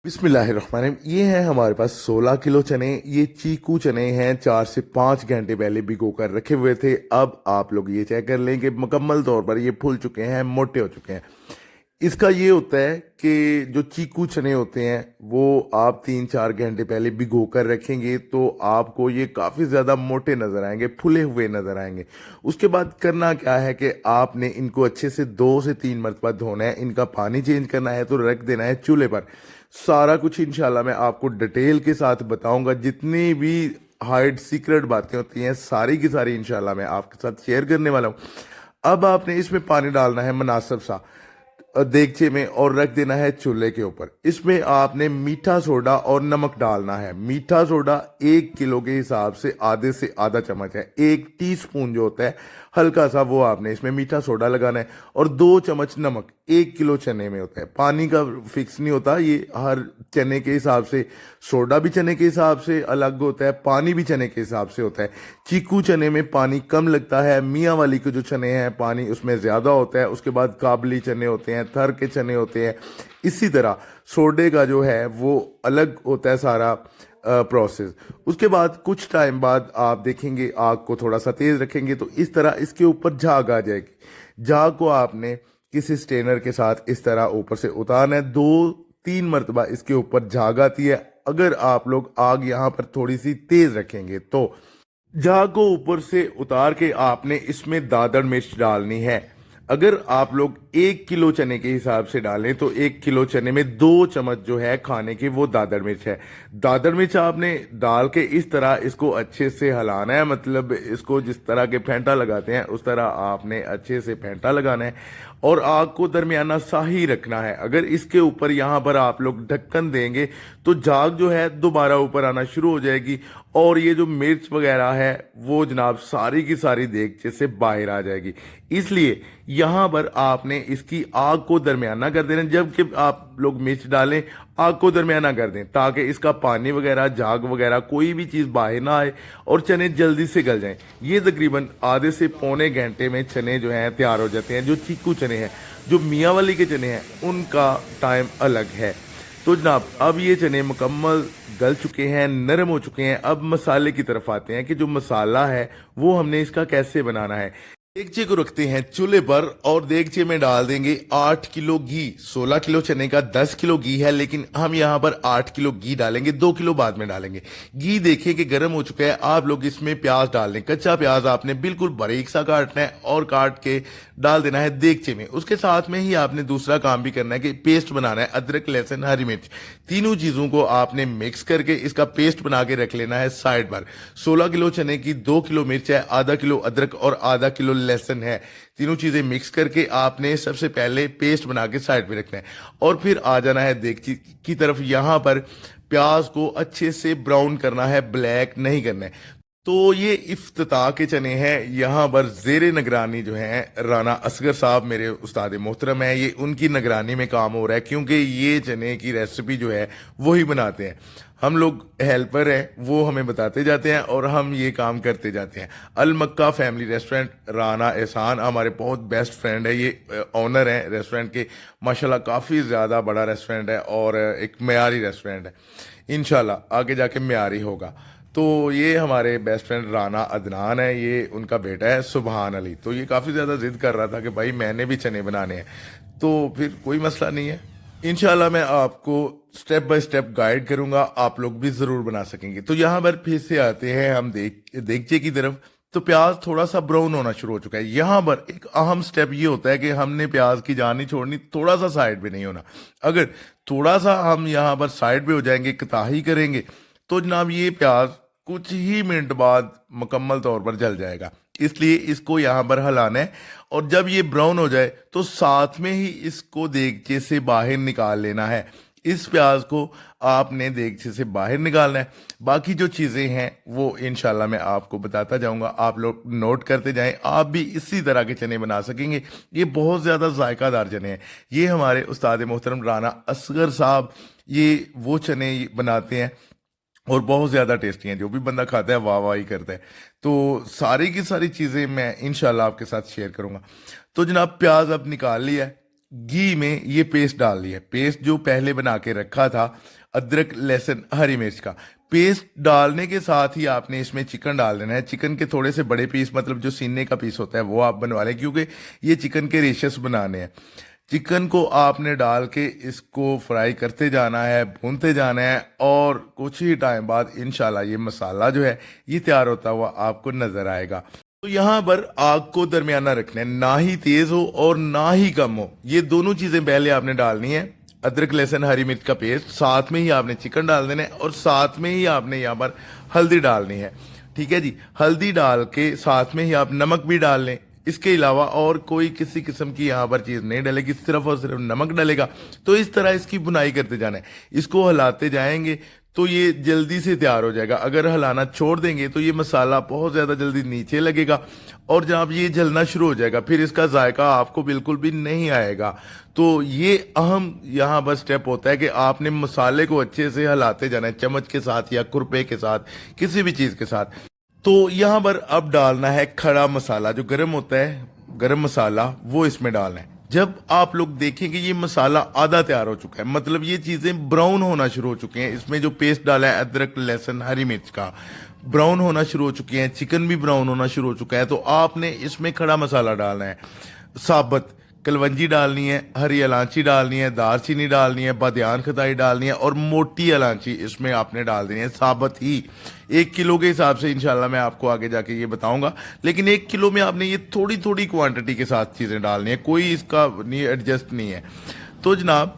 बिस्मिल्लाहिर्रहमानिर्रहीम। ये है हमारे पास 16 किलो चने। ये चीकू चने हैं, 4 से 5 घंटे पहले भिगो कर रखे हुए थे। अब आप लोग ये चेक कर लें कि मुकम्मल तौर पर ये फूल चुके हैं, मोटे हो चुके हैं। इसका ये होता है कि जो चीकू चने होते हैं वो आप 3-4 घंटे पहले भिगो कर रखेंगे तो आपको ये काफ़ी ज़्यादा मोटे नज़र आएंगे, फुले हुए नज़र आएंगे। उसके बाद करना क्या है कि आपने इनको अच्छे से 2 से 3 मरतबा धोना है, इनका पानी चेंज करना है, तो रख देना है चूल्हे पर। सारा कुछ इंशाल्लाह मैं आपको डिटेल के साथ बताऊंगा। जितनी भी हाइड सीक्रेट बातें होती हैं सारी की सारी इंशाल्लाह मैं आपके साथ शेयर करने वाला हूँ। अब आपने इसमें पानी डालना है मुनासिब सा देगचे में और रख देना है चूल्हे के ऊपर। इसमें आपने मीठा सोडा और नमक डालना है। मीठा सोडा 1 किलो के हिसाब से आधे से आधा चम्मच है। 1 टीस्पून जो होता है हल्का सा, वो आपने इसमें मीठा सोडा लगाना है। और 2 चम्मच नमक 1 किलो चने में होता है। पानी का फिक्स नहीं होता, ये हर चने के हिसाब से। सोडा भी चने के हिसाब से अलग होता है, पानी भी चने के हिसाब से होता है। चीकू चने में पानी कम लगता है, मियाँ वाली के जो चने हैं पानी उसमें ज़्यादा होता है। उसके बाद काबली चने होते हैं, थर के चने होते हैं। इसी तरह सोडे का जो है वो अलग होता है सारा प्रोसेस। उसके बाद कुछ टाइम बाद आप देखेंगे, आग को थोड़ा सा तेज़ रखेंगे तो इस तरह इसके ऊपर झाग आ जाएगी। झाग को आपने किसी स्ट्रेनर के साथ इस तरह ऊपर से उतारना है। 2-3 मरतबा इसके ऊपर झाग आती है। अगर आप लोग आग यहाँ पर थोड़ी सी तेज़ रखेंगे तो झाग को ऊपर से उतार के आपने इसमें दादड़ मिर्च डालनी है। अगर आप लोग 1 किलो चने के हिसाब से डालें तो 1 किलो चने में 2 चम्मच जो है खाने की वो दादड़ मिर्च है। दादड़ मिर्च आपने डाल के इस तरह इसको अच्छे से हिलाना है, मतलब इसको जिस तरह के फेंटा लगाते हैं उस तरह आपने अच्छे से फेंटा लगाना है और आग को दरमियाना सा ही रखना है। अगर इसके ऊपर यहाँ पर आप लोग ढक्कन देंगे तो झाग जो है दोबारा ऊपर आना शुरू हो जाएगी और ये जो मिर्च वगैरह है वो जनाब सारी की सारी देगचे से बाहर आ जाएगी। इसलिए यहाँ पर आपने इसकी आग को दरमियाना कर देना। जब आप लोग मिर्च डालें आग को दरमियाना कर दें ताकि इसका पानी वगैरह, झाग वगैरह कोई भी चीज़ बाहर ना आए और चने जल्दी से गल जाएं। ये तकरीबन आधे से पौने घंटे में चने जो हैं तैयार हो जाते हैं। जो चीकू चने हैं, जो मियाँ वाली के चने हैं, उनका टाइम अलग है। तो जनाब अब ये चने मुकम्मल गल चुके हैं, नरम हो चुके हैं। अब मसाले की तरफ आते हैं कि जो मसाला है वो हमने इसका कैसे बनाना है। देगचे को रखते हैं चूल्हे पर और देगचे में डाल देंगे 8 किलो घी। 16 किलो चने का 10 किलो घी है, लेकिन हम यहाँ पर 8 किलो घी डालेंगे, 2 किलो बाद में डालेंगे। घी देखें कि गर्म हो चुका है। आप लोग इसमें प्याज डाल दें। कच्चा प्याज आपने बिल्कुल बारीक सा काटना है और काट के डाल देना है देगचे में। उसके साथ में ही आपने दूसरा काम भी करना है कि पेस्ट बनाना है। अदरक, लहसुन, हरी मिर्च, तीनों चीज़ों को आपने मिक्स करके इसका पेस्ट बना के रख लेना है साइड पर। 16 किलो चने की 2 किलो मिर्च है, आधा किलो अदरक और आधा किलो लहसुन है। तीनों चीजें मिक्स करके आपने सबसे पहले पेस्ट बना के साइड पे रखना है और फिर आ जाना है देगची की तरफ। यहां पर प्याज को अच्छे से ब्राउन करना है, ब्लैक नहीं करना है। तो ये इफ्तिताह के चने हैं। यहाँ पर जेर निगरानी जो है राना असगर साहब मेरे उस्ताद मोहतरम है, ये उनकी निगरानी में काम हो रहा है क्योंकि ये चने की रेसिपी जो है वही बनाते हैं। हम लोग हेल्पर हैं, वो हमें बताते जाते हैं और हम ये काम करते जाते हैं। अल मक्का फैमिली रेस्टोरेंट, राना एहसान हमारे बहुत बेस्ट फ्रेंड है। ये ऑनर हैं रेस्टोरेंट के। माशाल्लाह काफ़ी ज़्यादा बड़ा रेस्टोरेंट है और एक मयारी रेस्टोरेंट है। इंशाल्लाह आगे जाके मयारी होगा। तो ये हमारे बेस्ट फ्रेंड राना अदनान है, ये उनका बेटा है सुबहान अली। तो ये काफ़ी ज़्यादा जिद कर रहा था कि भाई मैंने भी चने बनाने हैं, तो फिर कोई मसला नहीं है। इंशाल्लाह मैं आपको स्टेप बाय स्टेप गाइड करूंगा, आप लोग भी ज़रूर बना सकेंगे। तो यहाँ पर फिर से आते हैं हम देगचे की तरफ। तो प्याज थोड़ा सा ब्राउन होना शुरू हो चुका है। यहाँ पर एक अहम स्टेप ये होता है कि हमने प्याज की जान नहीं छोड़नी, थोड़ा सा साइड पे नहीं होना। अगर थोड़ा सा हम यहाँ पर साइड पे हो जाएंगे, कताही करेंगे, तो जनाब ये प्याज कुछ ही मिनट बाद मुकम्मल तौर पर जल जाएगा। इसलिए इसको यहाँ पर हिलाना है और जब ये ब्राउन हो जाए तो साथ में ही इसको देगचे से बाहर निकाल लेना है। इस प्याज को आपने देगचे से बाहर निकालना है। बाकी जो चीज़ें हैं वो इंशाल्लाह मैं आपको बताता जाऊंगा, आप लोग नोट करते जाएं। आप भी इसी तरह के चने बना सकेंगे। ये बहुत ज़्यादा जायकादार चने हैं। ये हमारे उस्ताद मोहतरम राना असगर साहब ये वो चने बनाते हैं और बहुत ज़्यादा टेस्टी हैं। जो भी बंदा खाता है वाह वाह ही करता है। तो सारी की सारी चीज़ें मैं इंशाल्लाह आपके साथ शेयर करूंगा। तो जनाब प्याज अब निकाल लिया है घी में ये पेस्ट डालनी है। पेस्ट जो पहले बना के रखा था, अदरक लहसुन हरी मिर्च का पेस्ट डालने के साथ ही आपने इसमें चिकन डाल देना है। चिकन के थोड़े से बड़े पीस, मतलब जो सीने का पीस होता है वो आप बनवा लें, क्योंकि ये चिकन के रेशेस बनाने हैं। चिकन को आपने डाल के इसको फ्राई करते जाना है, भूनते जाना है, और कुछ ही टाइम बाद इंशाल्लाह ये मसाला जो है ये तैयार होता हुआ आपको नजर आएगा। तो यहाँ पर आग को दरमियाना रखना है, ना ही तेज हो और ना ही कम हो। ये दोनों चीजें पहले आपने डालनी है। अदरक लहसुन हरी मिर्च का पेस्ट, साथ में ही आपने चिकन डाल देना है, और साथ में ही आपने यहाँ पर हल्दी डालनी है। ठीक है जी, हल्दी डाल के साथ में ही आप नमक भी डाल लें। इसके अलावा और कोई किसी किस्म की यहाँ पर चीज़ नहीं डलेगी, सिर्फ और सिर्फ नमक डलेगा। तो इस तरह इसकी बुनाई करते जाना है, इसको हिलाते जाएंगे तो ये जल्दी से तैयार हो जाएगा। अगर हिलाना छोड़ देंगे तो ये मसाला बहुत ज़्यादा जल्दी नीचे लगेगा, और जब ये जलना शुरू हो जाएगा फिर इसका जायका आपको बिल्कुल भी नहीं आएगा। तो ये अहम यहाँ पर स्टेप होता है कि आपने मसाले को अच्छे से हिलाते जाना है, चम्मच के साथ या खुरपे के साथ, किसी भी चीज़ के साथ। तो यहाँ पर अब डालना है खड़ा मसाला, जो गरम होता है, गरम मसाला, वो इसमें डालना है। जब आप लोग देखेंगे ये मसाला आधा तैयार हो चुका है, मतलब ये चीज़ें ब्राउन होना शुरू हो चुकी हैं, इसमें जो पेस्ट डाला है अदरक लहसुन हरी मिर्च का ब्राउन होना शुरू हो चुकी है, चिकन भी ब्राउन होना शुरू हो चुका है, तो आपने इसमें खड़ा मसाला डालना है। साबुत कलवंजी डालनी है, हरी इलायची डालनी है, दालचीनी डालनी है, बादियान खताई डालनी है, और मोटी इलायची इसमें आपने डाल देनी है साबुत ही। 1 किलो के हिसाब से इंशाल्लाह मैं आपको आगे जाके ये बताऊंगा, लेकिन 1 किलो में आपने ये थोड़ी थोड़ी क्वांटिटी के साथ चीज़ें डालनी है, कोई इसका नहीं एडजस्ट नहीं है। तो जनाब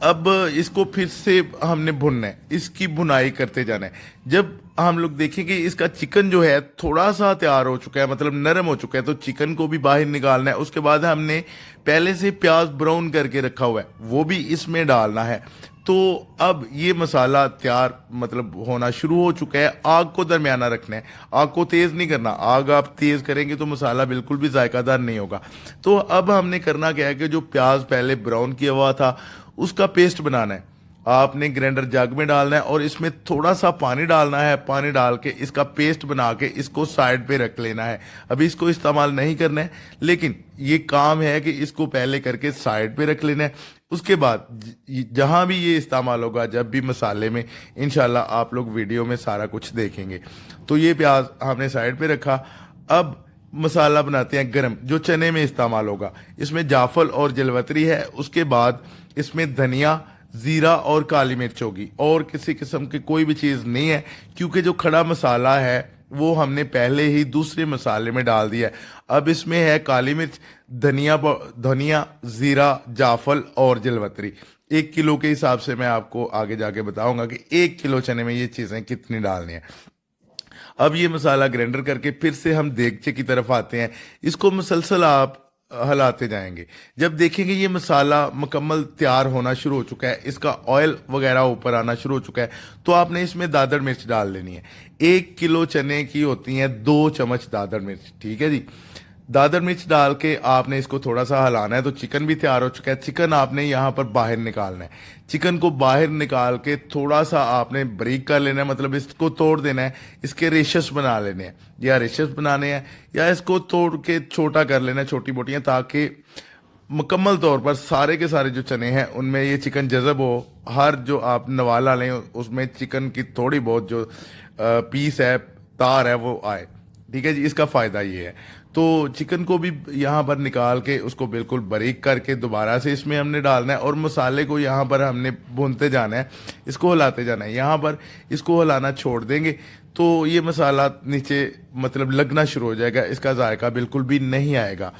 अब इसको फिर से हमने भुनना है, इसकी भुनाई करते जाना है। जब हम लोग देखेंगे इसका चिकन जो है थोड़ा सा तैयार हो चुका है, मतलब नरम हो चुका है, तो चिकन को भी बाहर निकालना है। उसके बाद हमने पहले से प्याज ब्राउन करके रखा हुआ है, वो भी इसमें डालना है। तो अब ये मसाला तैयार मतलब होना शुरू हो चुका है। आग को दरमियाना रखना है, आग को तेज़ नहीं करना। आग आप तेज़ करेंगे तो मसाला बिल्कुल भी जायकादार नहीं होगा। तो अब हमने करना क्या है कि जो प्याज पहले ब्राउन किया हुआ था उसका पेस्ट बनाना है। आपने ग्राइंडर जग में डालना है और इसमें थोड़ा सा पानी डालना है। पानी डाल के इसका पेस्ट बना के इसको साइड पे रख लेना है। अभी इसको इस्तेमाल नहीं करना है, लेकिन ये काम है कि इसको पहले करके साइड पे रख लेना है। उसके बाद जहां भी ये इस्तेमाल होगा, जब भी मसाले में, इंशाल्लाह आप लोग वीडियो में सारा कुछ देखेंगे। तो ये प्याज हमने साइड पे रखा। अब मसाला बनाते हैं गरम, जो चने में इस्तेमाल होगा। इसमें जाफल और जलवतरी है। उसके बाद इसमें धनिया, ज़ीरा और काली मिर्च होगी, और किसी किस्म की कोई भी चीज़ नहीं है, क्योंकि जो खड़ा मसाला है वो हमने पहले ही दूसरे मसाले में डाल दिया है। अब इसमें है काली मिर्च, धनिया, ज़ीरा, जाफल और जलवतरी। 1 किलो के हिसाब से मैं आपको आगे जाके बताऊंगा कि 1 किलो चने में ये चीज़ें कितनी डालनी है। अब ये मसाला ग्राइंडर करके फिर से हम देगचे की तरफ आते हैं। इसको मुसलसल आप हिलाते जाएंगे। जब देखेंगे ये मसाला मुकम्मल तैयार होना शुरू हो चुका है, इसका ऑयल वगैरह ऊपर आना शुरू हो चुका है, तो आपने इसमें दादड़ मिर्च डाल लेनी है। 1 किलो चने की होती हैं 2 चम्मच दादड़ मिर्च। ठीक है जी, दादर मिर्च डाल के आपने इसको थोड़ा सा हिलाना है। तो चिकन भी तैयार हो चुका है। चिकन आपने यहाँ पर बाहर निकालना है। चिकन को बाहर निकाल के थोड़ा सा आपने बारीक कर लेना है, मतलब इसको तोड़ देना है। इसके रेशस बना लेने हैं, या रेशस बनाने हैं, या इसको तोड़ के छोटा कर लेना है, छोटी मोटियाँ, ताकि मुकम्मल तौर पर सारे के सारे जो चने हैं उनमें ये चिकन जज़ब हो। हर जो आप नवाला लें उसमें चिकन की थोड़ी बहुत जो पीस है, तार है, वो आए। ठीक है जी, इसका फ़ायदा ये है। तो चिकन को भी यहाँ पर निकाल के उसको बिल्कुल बारीक करके दोबारा से इसमें हमने डालना है, और मसाले को यहाँ पर हमने भूनते जाना है, इसको हिलाते जाना है। यहाँ पर इसको हिलाना छोड़ देंगे तो ये मसाला नीचे मतलब लगना शुरू हो जाएगा, इसका जायका बिल्कुल भी नहीं आएगा।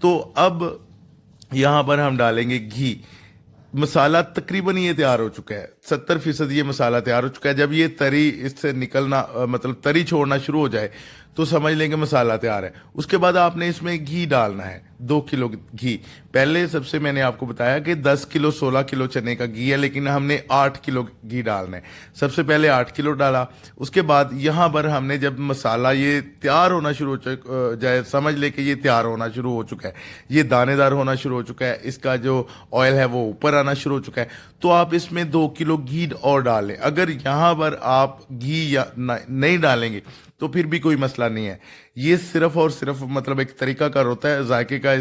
तो अब यहाँ पर हम डालेंगे घी। मसाला तकरीबन ये तैयार हो चुका है, 70% ये मसाला तैयार हो चुका है। जब ये तरी इससे निकलना मतलब तरी छोड़ना शुरू हो जाए तो समझ लेंगे मसाला तैयार है। उसके बाद आपने इसमें घी डालना है, 2 किलो घी। पहले सबसे मैंने आपको बताया कि 10 किलो 16 किलो चने का घी है, लेकिन हमने 8 किलो घी डालना है। सबसे पहले 8 किलो डाला। उसके बाद यहाँ पर हमने जब मसाला ये तैयार होना शुरू हो जाए, समझ ले कि ये तैयार होना शुरू हो चुका है, ये दानेदार होना शुरू हो चुका है, इसका जो ऑयल है वो ऊपर आना शुरू हो चुका है, तो आप इसमें 2 किलो घी और डालें। अगर यहाँ पर आप घी या नहीं डालेंगे तो फिर भी कोई मसला नहीं है। ये सिर्फ और सिर्फ मतलब एक तरीका कार होता है जायके का,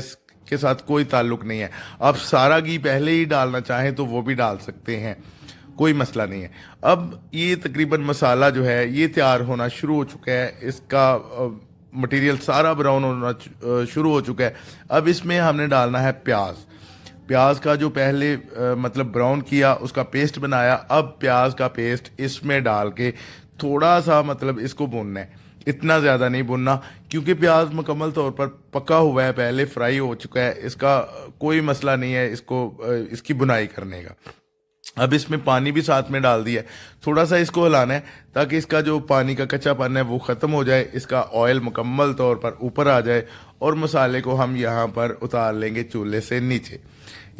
के साथ कोई ताल्लुक नहीं है। आप सारा घी पहले ही डालना चाहें तो वो भी डाल सकते हैं, कोई मसला नहीं है। अब ये तकरीबन मसाला जो है ये तैयार होना शुरू हो चुका है, इसका मटेरियल सारा ब्राउन होना शुरू हो चुका है। अब इसमें हमने डालना है प्याज। प्याज का जो पहले मतलब ब्राउन किया उसका पेस्ट बनाया, अब प्याज का पेस्ट इसमें डाल के थोड़ा सा मतलब इसको भूनना है, इतना ज़्यादा नहीं भूनना क्योंकि प्याज मुकम्मल तौर पर पका हुआ है, पहले फ्राई हो चुका है, इसका कोई मसला नहीं है इसको इसकी बुनाई करने का। अब इसमें पानी भी साथ में डाल दिया है, थोड़ा सा इसको हिलाना है ताकि इसका जो पानी का कच्चापन है वो ख़त्म हो जाए, इसका ऑयल मुकम्मल तौर पर ऊपर आ जाए और मसाले को हम यहाँ पर उतार लेंगे चूल्हे से नीचे।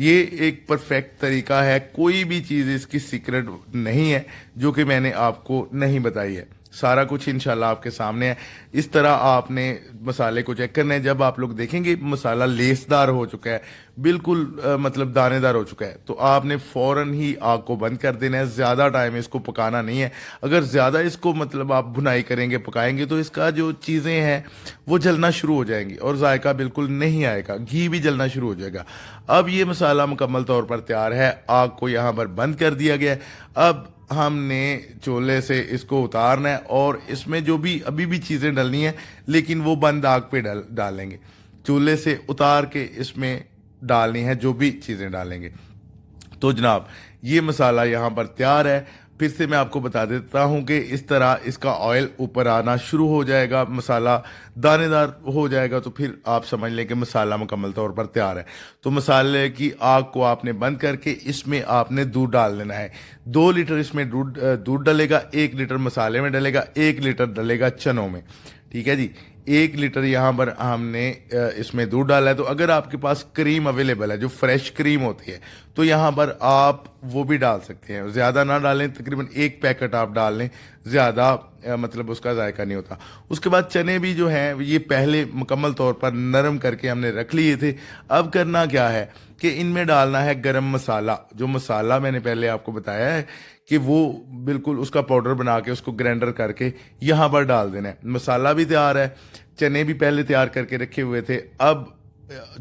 ये एक परफेक्ट तरीका है, कोई भी चीज़ इसकी सीक्रेट नहीं है जो कि मैंने आपको नहीं बताई है, सारा कुछ इंशाल्लाह आपके सामने है। इस तरह आपने मसाले को चेक करना है। जब आप लोग देखेंगे मसाला लेसदार हो चुका है, बिल्कुल मतलब दानेदार हो चुका है, तो आपने फ़ौरन ही आग को बंद कर देना है, ज़्यादा टाइम इसको पकाना नहीं है। अगर ज़्यादा इसको मतलब आप भुनाई करेंगे, पकाएंगे तो इसका जो चीज़ें हैं वो जलना शुरू हो जाएंगी और जायका बिल्कुल नहीं आएगा, घी भी जलना शुरू हो जाएगा। अब ये मसाला मुकम्मल तौर पर तैयार है, आग को यहाँ पर बंद कर दिया गया है। अब हमने चूल्हे से इसको उतारना है और इसमें जो भी अभी भी चीज़ें डालनी है लेकिन वो बंद आग पे डालेंगे, चूल्हे से उतार के इसमें डालनी है जो भी चीज़ें डालेंगे। तो जनाब ये मसाला यहाँ पर तैयार है। फिर से मैं आपको बता देता हूँ कि इस तरह इसका ऑयल ऊपर आना शुरू हो जाएगा, मसाला दानेदार हो जाएगा, तो फिर आप समझ लें कि मसाला मुकम्मल तौर पर तैयार है। तो मसाले की आग को आपने बंद करके इसमें आपने दूध डाल देना है। 2 लीटर इसमें दूध डलेगा, 1 लीटर मसाले में डलेगा, 1 लीटर डलेगा चनों में, ठीक है जी। 1 लीटर यहाँ पर हमने इसमें दूध डाला है। तो अगर आपके पास क्रीम अवेलेबल है जो फ्रेश क्रीम होती है तो यहाँ पर आप वो भी डाल सकते हैं, ज़्यादा ना डालें, तकरीबन 1 पैकेट आप डाल लें, ज़्यादा मतलब उसका जायका नहीं होता। उसके बाद चने भी जो हैं ये पहले मुकम्मल तौर पर नरम करके हमने रख लिए थे। अब करना क्या है कि इनमें डालना है गरम मसाला, जो मसाला मैंने पहले आपको बताया है कि वो बिल्कुल उसका पाउडर बना के उसको ग्राइंडर करके यहाँ पर डाल देना है। मसाला भी तैयार है, चने भी पहले तैयार करके रखे हुए थे। अब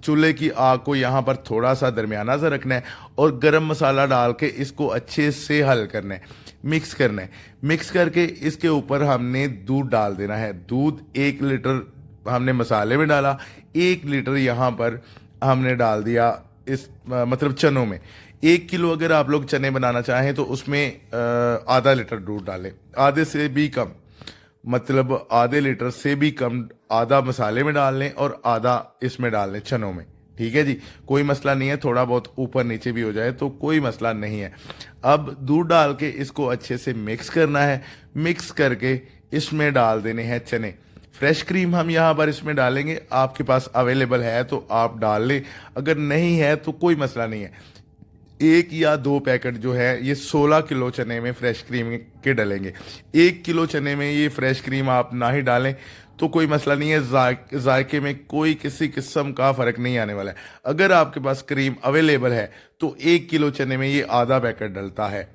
चूल्हे की आग को यहाँ पर थोड़ा सा दरमियाना सा रखना है और गरम मसाला डाल के इसको अच्छे से हल करना है, मिक्स करना है। मिक्स करके इसके ऊपर हमने दूध डाल देना है। दूध 1 लीटर हमने मसाले में डाला, 1 लीटर यहाँ पर हमने डाल दिया इस मतलब चनों में। 1 किलो अगर आप लोग चने बनाना चाहें तो उसमें आधा लीटर दूध डालें, आधे से भी कम, मतलब आधे लीटर से भी कम आधा मसाले में डाल लें और आधा इसमें डाल लें चनों में, ठीक है जी। कोई मसला नहीं है, थोड़ा बहुत ऊपर नीचे भी हो जाए तो कोई मसला नहीं है। अब दूध डाल के इसको अच्छे से मिक्स करना है। मिक्स करके इसमें डाल देने हैं चने। फ्रेश क्रीम हम यहाँ पर इसमें डालेंगे, आपके पास अवेलेबल है तो आप डाल लें, अगर नहीं है तो कोई मसला नहीं है। 1 या 2 पैकेट जो है ये 16 किलो चने में फ्रेश क्रीम के डलेंगे। 1 किलो चने में ये फ्रेश क्रीम आप ना ही डालें तो कोई मसला नहीं है, जायके में कोई किसी किस्म का फ़र्क नहीं आने वाला है। अगर आपके पास क्रीम अवेलेबल है तो 1 किलो चने में ये आधा पैकेट डलता है,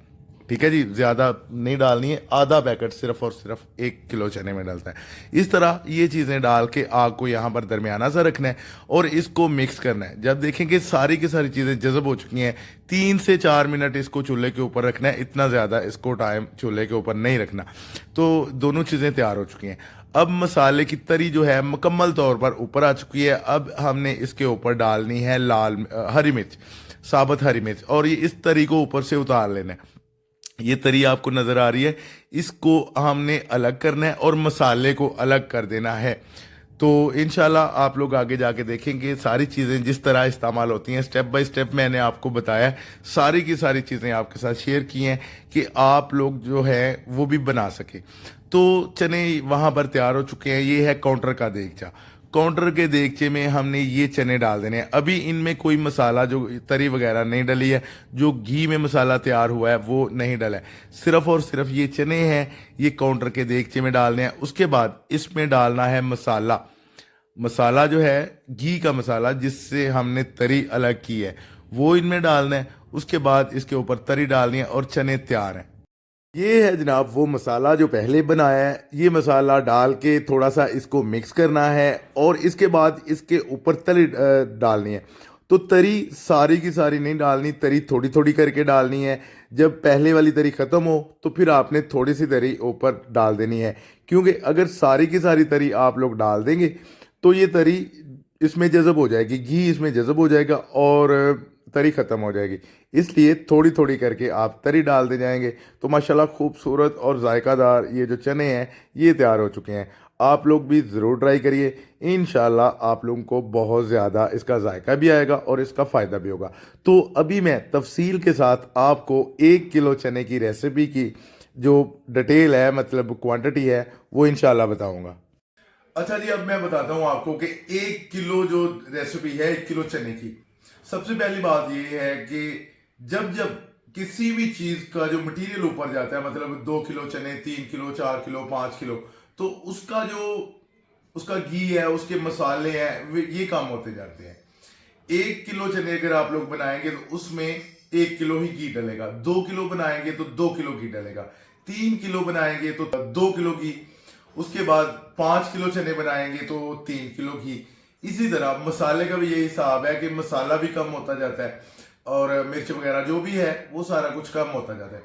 ठीक है जी, ज़्यादा नहीं डालनी है, आधा पैकेट सिर्फ और सिर्फ 1 किलो चने में डलता है। इस तरह ये चीज़ें डाल के आग को यहाँ पर दरमियाना सा रखना है और इसको मिक्स करना है। जब देखेंगे सारी की सारी चीज़ें जज़ब हो चुकी हैं, 3 से 4 मिनट इसको चूल्हे के ऊपर रखना है, इतना ज़्यादा इसको टाइम चूल्हे के ऊपर नहीं रखना। तो दोनों चीज़ें तैयार हो चुकी हैं। अब मसाले की तरी जो है मुकम्मल तौर पर ऊपर आ चुकी है। अब हमने इसके ऊपर डालनी है हरी मिर्च, साबुत हरी मिर्च, और ये इस तरी को ऊपर से उतार लेना है। ये तरी आपको नज़र आ रही है, इसको हमने अलग करना है और मसाले को अलग कर देना है। तो इंशाल्लाह आप लोग आगे जाके देखेंगे सारी चीज़ें जिस तरह इस्तेमाल होती हैं, स्टेप बाय स्टेप मैंने आपको बताया, सारी की सारी चीज़ें आपके साथ शेयर की हैं कि आप लोग जो है वो भी बना सके। तो चने वहाँ पर तैयार हो चुके हैं। ये है काउंटर का देगचा। काउंटर के देगचे में हमने ये चने डाल देने हैं। अभी इनमें कोई मसाला जो तरी वगैरह नहीं डली है, जो घी में मसाला तैयार हुआ है वो नहीं डला है, सिर्फ और सिर्फ ये चने हैं, ये काउंटर के देगचे में डालने हैं। उसके बाद इसमें डालना है मसाला। मसाला जो है घी का मसाला जिससे हमने तरी अलग की है वो इनमें डालना है। उसके बाद इसके ऊपर तरी डालनी है और चने तैयार हैं। ये है जनाब वो मसाला जो पहले बनाया है। ये मसाला डाल के थोड़ा सा इसको मिक्स करना है और इसके बाद इसके ऊपर तरी डालनी है। तो तरी सारी की सारी नहीं डालनी, तरी थोड़ी थोड़ी करके डालनी है। जब पहले वाली तरी ख़त्म हो तो फिर आपने थोड़ी सी तरी ऊपर डाल देनी है, क्योंकि अगर सारी की सारी तरी आप लोग डाल देंगे तो ये तरी इसमें जज़ब हो जाएगी, घी इसमें जज़ब हो जाएगा और तरी ख़त्म हो जाएगी। इसलिए थोड़ी थोड़ी करके आप तरी डालते जाएंगे तो माशाल्लाह खूबसूरत और जायकादार ये जो चने हैं ये तैयार हो चुके हैं। आप लोग भी ज़रूर ट्राई करिए, इंशाल्लाह आप लोगों को बहुत ज़्यादा इसका जायका भी आएगा और इसका फ़ायदा भी होगा। तो अभी मैं तफसील के साथ आपको 1 किलो चने की रेसिपी की जो डिटेल है, मतलब क्वांटिटी है, वो इंशाल्लाह बताऊंगा। अच्छा जी, अब मैं बताता हूँ आपको कि 1 किलो जो रेसिपी है 1 किलो चने की। सबसे पहली बात ये है कि जब जब किसी भी चीज का जो मटेरियल ऊपर जाता है, मतलब 2 किलो चने, 3 किलो, 4 किलो, 5 किलो, तो उसका जो उसका घी है, उसके मसाले हैं, ये कम होते जाते हैं। 1 किलो चने अगर आप लोग बनाएंगे तो उसमें 1 किलो ही घी डलेगा। 2 किलो बनाएंगे तो 2 किलो घी डलेगा। 3 किलो बनाएंगे तो 2 किलो घी। उसके बाद 5 किलो चने बनाएंगे तो 3 किलो घी। इसी तरह मसाले का भी यही हिसाब है कि मसाला भी कम होता जाता है और मिर्च वगैरह जो भी है वो सारा कुछ कम होता जाता है।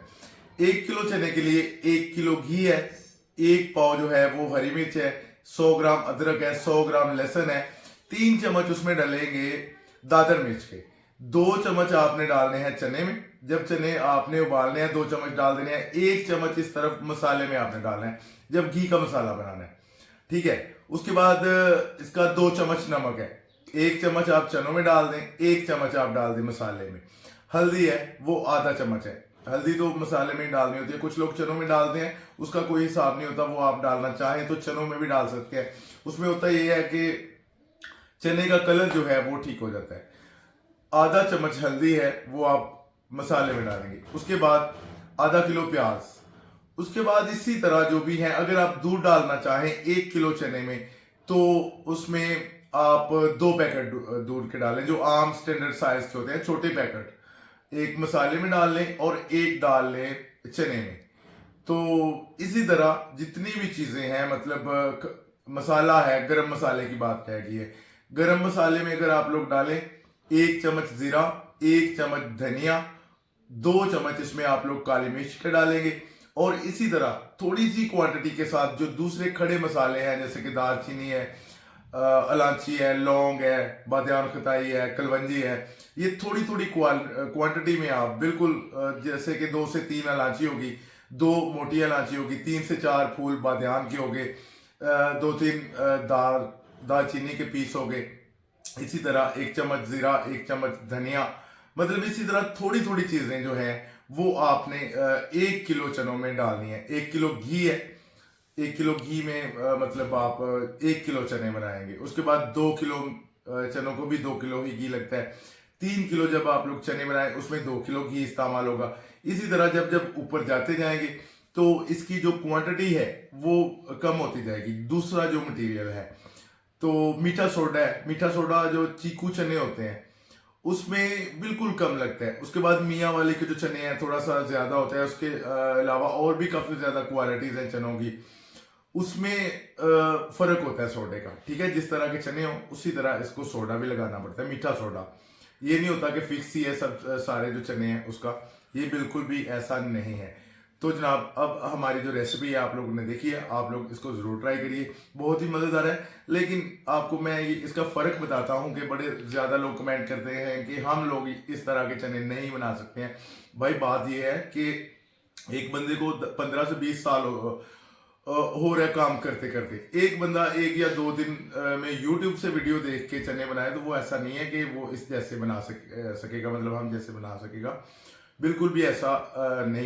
1 किलो चने के लिए 1 किलो घी है, 1 पाव जो है वो हरी मिर्च है, 100 ग्राम अदरक है, 100 ग्राम लहसुन है, 3 चम्मच उसमें डालेंगे दादर मिर्च के, 2 चम्मच आपने डालने हैं चने में। जब चने आपने उबालने हैं 2 चम्मच डाल देने हैं। 1 चम्मच इस तरफ मसाले में आपने डालना है जब घी का मसाला बनाना है, ठीक है। उसके बाद इसका 2 चम्मच नमक है। 1 चम्मच आप चनों में डाल दें, 1 चम्मच आप डाल दें मसाले में। हल्दी है वो आधा चम्मच है। हल्दी तो मसाले में ही डालनी होती है, कुछ लोग चनों में डालते हैं, उसका कोई हिसाब नहीं होता, वो आप डालना चाहें तो चनों में भी डाल सकते हैं। उसमें होता ये है कि चने का कलर जो है वो ठीक हो जाता है। आधा चम्मच हल्दी है वो आप मसाले में डालेंगे। उसके बाद आधा किलो प्याज। उसके बाद इसी तरह जो भी है, अगर आप दूध डालना चाहें 1 किलो चने में तो उसमें आप 2 पैकेट दूध के डालें, जो आम स्टैंडर्ड साइज के होते हैं, छोटे पैकेट। एक मसाले में डाल लें और एक डाल लें चने में। तो इसी तरह जितनी भी चीजें हैं, मतलब मसाला है, गरम मसाले की बात कह गई है। गरम मसाले में अगर आप लोग डालें 1 चम्मच जीरा, 1 चम्मच धनिया, 2 चम्मच इसमें आप लोग काली मिर्च के डालेंगे। और इसी तरह थोड़ी सी क्वांटिटी के साथ जो दूसरे खड़े मसाले हैं, जैसे कि दालचीनी है, इलायची है, लौंग है, बादियान खताई है, कलवंजी है, ये थोड़ी थोड़ी क्वांटिटी में आप बिल्कुल जैसे कि 2 से 3 इलायची होगी, 2 मोटी इलायची होगी, 3 से 4 फूल बादियान के हो गए, 2-3 दालचीनी के पीस हो गए। इसी तरह 1 चम्मच जीरा, 1 चम्मच धनिया, मतलब इसी तरह थोड़ी थोड़ी चीजें जो हैं वो आपने 1 किलो चनों में डालनी है। 1 किलो घी है, 1 किलो घी में मतलब आप 1 किलो चने बनाएंगे। उसके बाद 2 किलो चनों को भी 2 किलो ही घी लगता है। 3 किलो जब आप लोग चने बनाए उसमें 2 किलो घी इस्तेमाल होगा। इसी तरह जब जब ऊपर जाते जाएंगे तो इसकी जो क्वांटिटी है वो कम होती जाएगी। दूसरा जो मटेरियल है तो मीठा सोडा है। मीठा सोडा जो चीकू चने होते हैं उसमें बिल्कुल कम लगता है। उसके बाद मियाँ वाले के जो चने हैं थोड़ा सा ज्यादा होता है। उसके अलावा और भी काफी ज्यादा क्वालिटीज हैं चनों की, उसमें फर्क होता है सोडे का, ठीक है। जिस तरह के चने हो उसी तरह इसको सोडा भी लगाना पड़ता है, मीठा सोडा। ये नहीं होता कि फिक्स ही है सब सारे जो चने हैं उसका, ये बिल्कुल भी ऐसा नहीं है। तो जनाब अब हमारी जो रेसिपी है आप लोगों ने देखी है, आप लोग इसको ज़रूर ट्राई करिए, बहुत ही मज़ेदार है। लेकिन आपको मैं इसका फ़र्क बताता हूँ कि बड़े ज़्यादा लोग कमेंट करते हैं कि हम लोग इस तरह के चने नहीं बना सकते हैं। भाई बात यह है कि एक बंदे को 15 से 20 साल हो रहा है काम करते करते। एक बंदा 1 या 2 दिन में यूट्यूब से वीडियो देख के चने बनाए तो वो ऐसा नहीं है कि वो इस जैसे बना सकेगा, मतलब हम जैसे बना सकेगा, बिल्कुल भी ऐसा नहीं।